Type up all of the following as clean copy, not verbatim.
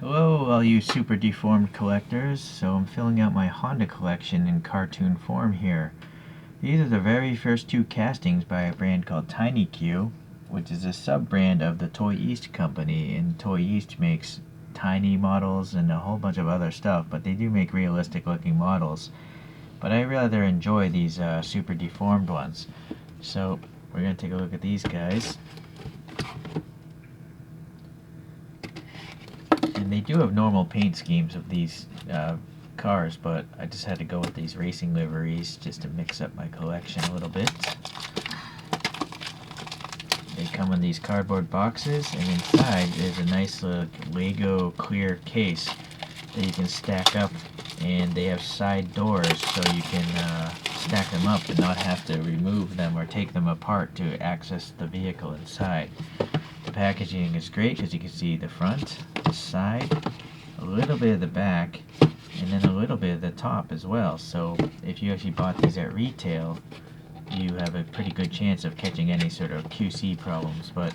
Hello, all you super deformed collectors. So I'm filling out my Honda collection in cartoon form here. These are the very first two castings by a brand called TinyQ, which is a sub-brand of the Toy East company, and Toy East makes tiny models and a whole bunch of other stuff, but they do make realistic looking models. But I rather enjoy these super deformed ones. So we're going to take a look at these guys. And they do have normal paint schemes of these cars, but I just had to go with these racing liveries just to mix up my collection a little bit. They come in these cardboard boxes, and inside is a nice Lego clear case that you can stack up, and they have side doors so you can stack them up and not have to remove them or take them apart to access the vehicle inside. The packaging is great because you can see the front, the side, a little bit of the back, and then a little bit of the top as well. So if you actually bought these at retail, you have a pretty good chance of catching any sort of QC problems. But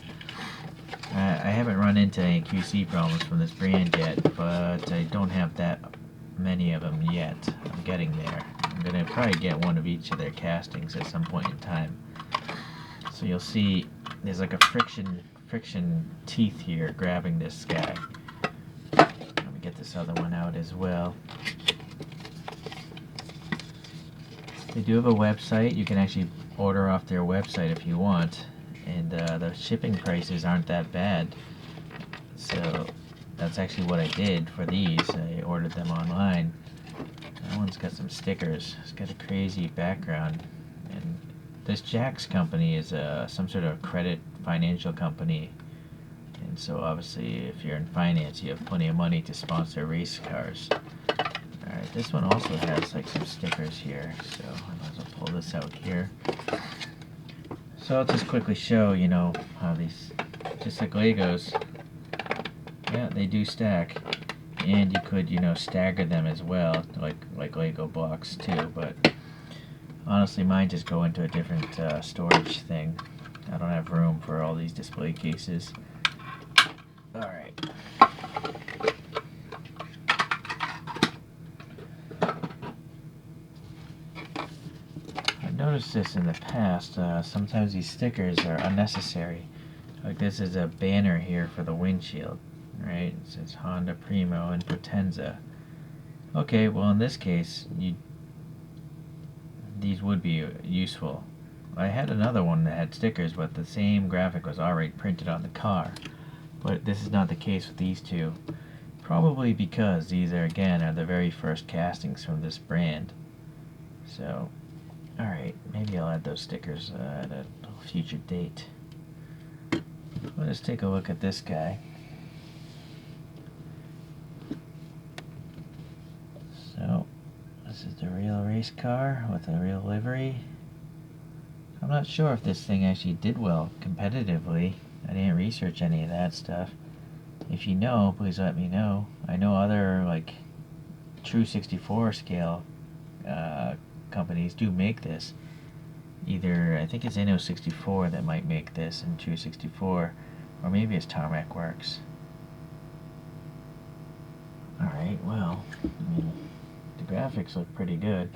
I haven't run into any QC problems from this brand yet, but I don't have that many of them yet. I'm getting there. I'm going to probably get one of each of their castings at some point in time. So you'll see there's like a friction teeth here grabbing this guy. Let me get this other one out as well. They do have a website. You can actually order off their website if you want, and the shipping prices aren't that bad. So that's actually what I did for these. I ordered them online. That one's got some stickers. It's got a crazy background. And this Jaccs company is some sort of credit financial company, and so obviously if you're in finance you have plenty of money to sponsor race cars. Alright, this one also has like some stickers here, so I might as well pull this out here. So I'll just quickly show, you know, how these, just like Legos, yeah, they do stack, and you could, you know, stagger them as well, like Lego blocks too, but honestly, mine just go into a different storage thing. I don't have room for all these display cases. Alright. I've noticed this in the past. Sometimes these stickers are unnecessary. Like this is a banner here for the windshield, right? It says Honda Primo and Potenza. Okay, well in this case, these would be useful. I had another one that had stickers, but the same graphic was already printed on the car. But this is not the case with these two. Probably because these are, again, are the very first castings from this brand. So, alright, maybe I'll add those stickers at a future date. Let's take a look at this guy. So, this is the real race car with a real livery. I'm not sure if this thing actually did well competitively. I didn't research any of that stuff. If you know, please let me know. I know other, like, true 64 scale companies do make this. Either, I think it's Inno64 that might make this in true 64, or maybe it's Tarmac Works. Alright, well, I mean, the graphics look pretty good.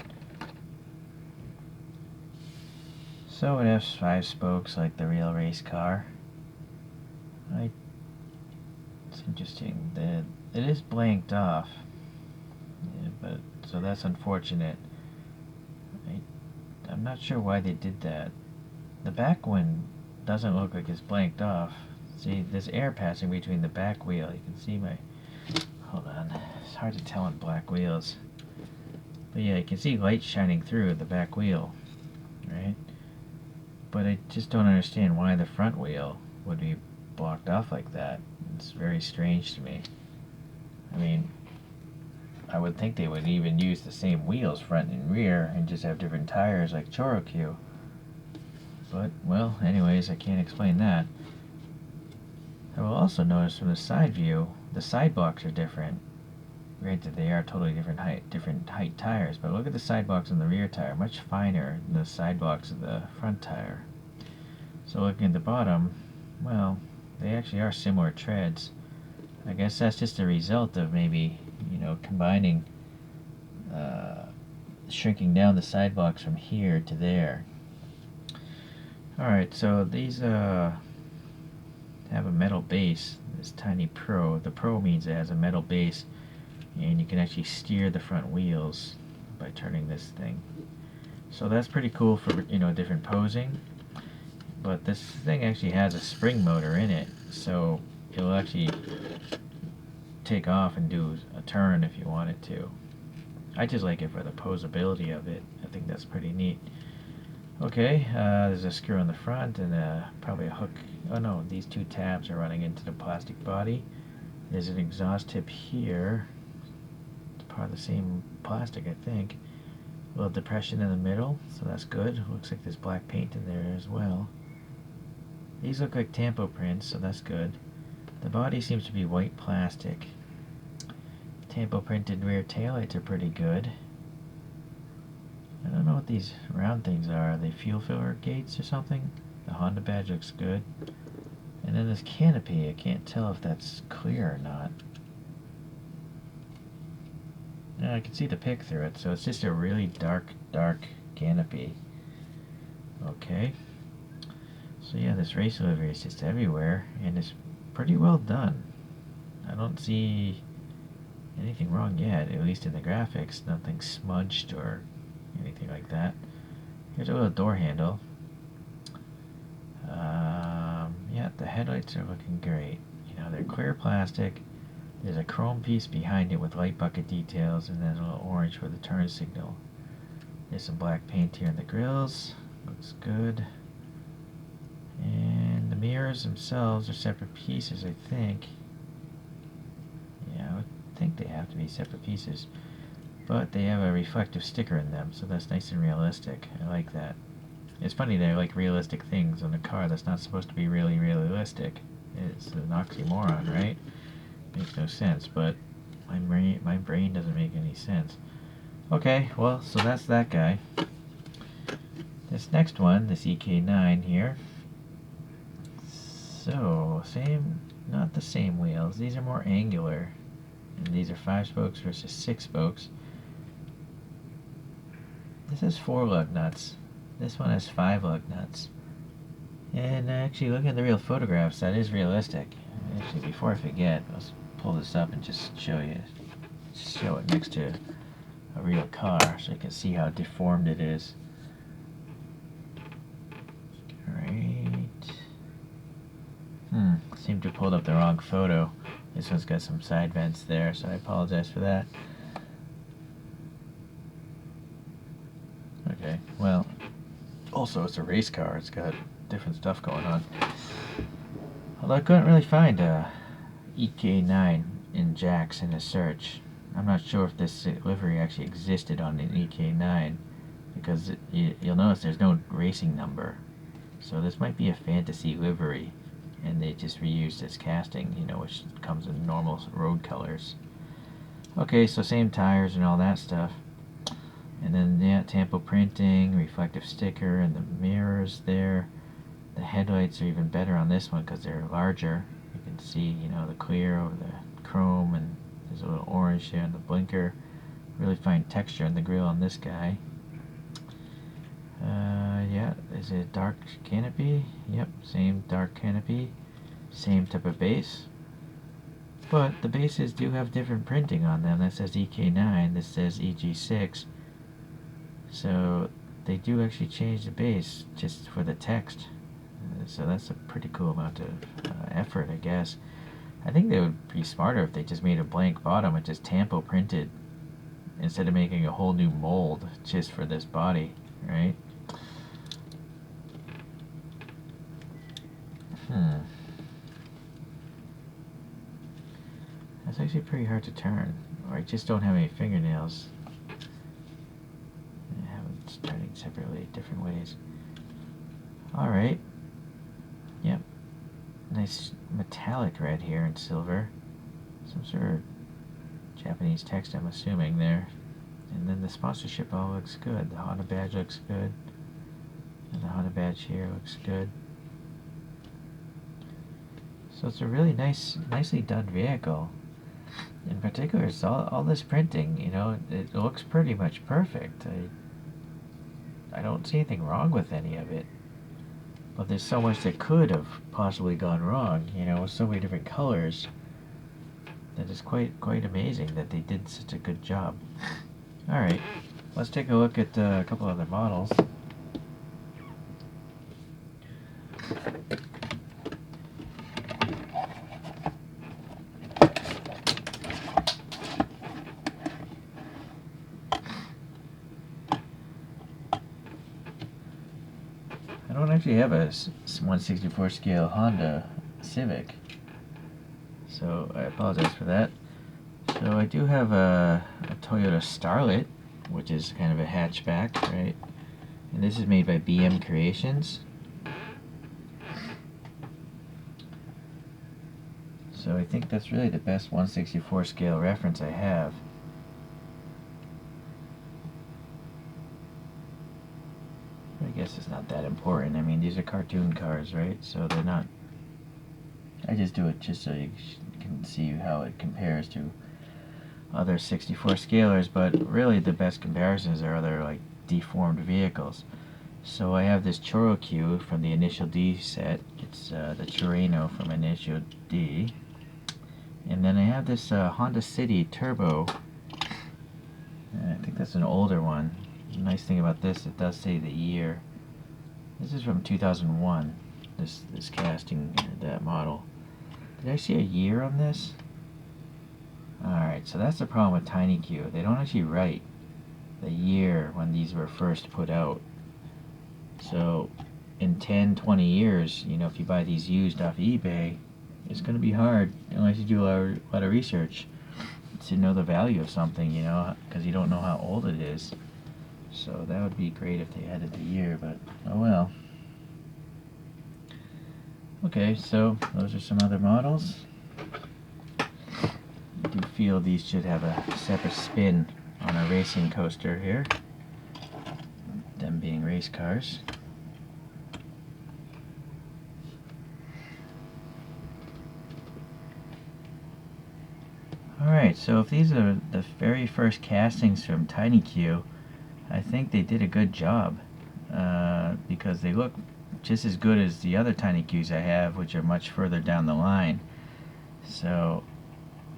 So it has 5 spokes like the real race car. It's interesting that it is blanked off, yeah, but so that's unfortunate. I'm not sure why they did that. The back one doesn't look like it's blanked off. See, there's air passing between the back wheel. You can see my, hold on, it's hard to tell on black wheels. But yeah, you can see light shining through the back wheel, right? But I just don't understand why the front wheel would be blocked off like that. It's very strange to me. I mean, I would think they would even use the same wheels front and rear and just have different tires like choro-q. But, well, anyways, I can't explain that. I will also notice from the side view, the side blocks are different. Granted, they are totally different height tires, but look at the side blocks on the rear tire, much finer than the side blocks of the front tire. So looking at the bottom, well, they actually are similar treads. I guess that's just a result of maybe, you know, combining, shrinking down the sidewalks from here to there. Alright, so these have a metal base, this TinyQ Pro. The Pro means it has a metal base, and you can actually steer the front wheels by turning this thing. So that's pretty cool for, you know, different posing. But this thing actually has a spring motor in it, so it'll actually take off and do a turn if you want it to. I just like it for the posability of it. I think that's pretty neat. Okay, there's a screw on the front and probably a hook. Oh no, these two tabs are running into the plastic body. There's an exhaust tip here. It's part of the same plastic, I think. A little depression in the middle, so that's good. Looks like there's black paint in there as well. These look like tampo prints, so that's good. The body seems to be white plastic. Tampo printed rear taillights are pretty good. I don't know what these round things are. Are they fuel filler gates or something? The Honda badge looks good. And then this canopy, I can't tell if that's clear or not. No, I can see the pick through it, so it's just a really dark canopy. Okay. So yeah, this race livery is just everywhere, and it's pretty well done. I don't see anything wrong yet, at least in the graphics. Nothing smudged or anything like that. Here's a little door handle. Yeah, the headlights are looking great. You know, they're clear plastic. There's a chrome piece behind it with light bucket details, and then a little orange for the turn signal. There's some black paint here in the grills. Looks good. And the mirrors themselves are separate pieces, I think. Yeah, I would think they have to be separate pieces. But they have a reflective sticker in them, so that's nice and realistic. I like that. It's funny, they're like realistic things on a car that's not supposed to be really realistic. It's an oxymoron, right? Makes no sense, but my brain doesn't make any sense. Okay, well, so that's that guy. This next one, this EK9 here. So, not the same wheels. These are more angular. And these are 5 spokes versus 6 spokes. This has 4 lug nuts. This one has 5 lug nuts. And actually, looking at the real photographs, that is realistic. Actually, before I forget, let's pull this up and just show you. Show it next to a real car so you can see how deformed it is. Alright. Seemed to have pulled up the wrong photo. This one's got some side vents there, so I apologize for that. Okay, well, also it's a race car. It's got different stuff going on. Although I couldn't really find a EK9 in Jaccs in a search. I'm not sure if this livery actually existed on an EK9, because you'll notice there's no racing number. So this might be a fantasy livery, and they just reused its casting, you know, which comes in normal road colors. Okay, so same tires and all that stuff. And then, yeah, tampo printing, reflective sticker, and the mirrors there. The headlights are even better on this one because they're larger. You can see, you know, the clear over the chrome, and there's a little orange there on the blinker. Really fine texture on the grill on this guy. Yeah, is it a dark canopy? Yep, same dark canopy. Same type of base. But the bases do have different printing on them. That says EK9, this says EG6. So they do actually change the base just for the text. So that's a pretty cool amount of effort, I guess. I think they would be smarter if they just made a blank bottom and just tampo printed instead of making a whole new mold just for this body, right? That's actually pretty hard to turn, or I just don't have any fingernails. I have them turning separately, different ways. Alright. Yep. Nice metallic red here and silver. Some sort of Japanese text, I'm assuming, there. And then the sponsorship all looks good. The Honda badge looks good. And the Honda badge here looks good. So it's a really nicely done vehicle. In particular, it's all this printing, you know, it looks pretty much perfect. I don't see anything wrong with any of it. But there's so much that could have possibly gone wrong, you know, with so many different colors. That is quite amazing that they did such a good job. Alright, let's take a look at a couple other models. I don't actually have a 1/64 scale Honda Civic, so I apologize for that. So I do have a Toyota Starlet, which is kind of a hatchback, right? And this is made by BM Creations. So I think that's really the best 1/64 scale reference I have. I guess it's not that important. I mean, these are cartoon cars, right? So they're not... I just do it just so you can see how it compares to other 64 scalers, but really the best comparisons are other, like, deformed vehicles. So I have this choro-q from the Initial D set. It's the Chureno from Initial D. And then I have this Honda City Turbo. I think that's an older one. The nice thing about this, it does say the year. This is from 2001, this casting, that model. Did I see a year on this? Alright, so that's the problem with TinyQ. They don't actually write the year when these were first put out. So in 10-20 years, you know, if you buy these used off eBay, it's going to be hard, unless you do a lot of research, to know the value of something, you know, because you don't know how old it is. So that would be great if they added the year, but oh well. Okay, so those are some other models. I do feel these should have a separate spin on a racing coaster here, them being race cars. Alright, so if these are the very first castings from TinyQ, I think they did a good job, because they look just as good as the other TinyQs I have, which are much further down the line. So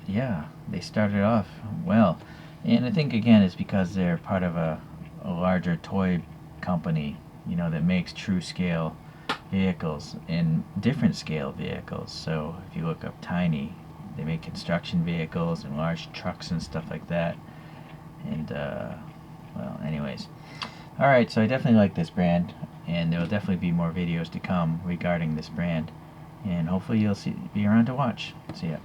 yeah, they started off well, and I think again it's because they're part of a larger toy company, you know, that makes true scale vehicles and different scale vehicles. So if you look up Tiny, they make construction vehicles and large trucks and stuff like that. And well, anyways, alright, so I definitely like this brand, and there will definitely be more videos to come regarding this brand, and hopefully you'll be around to watch. See ya.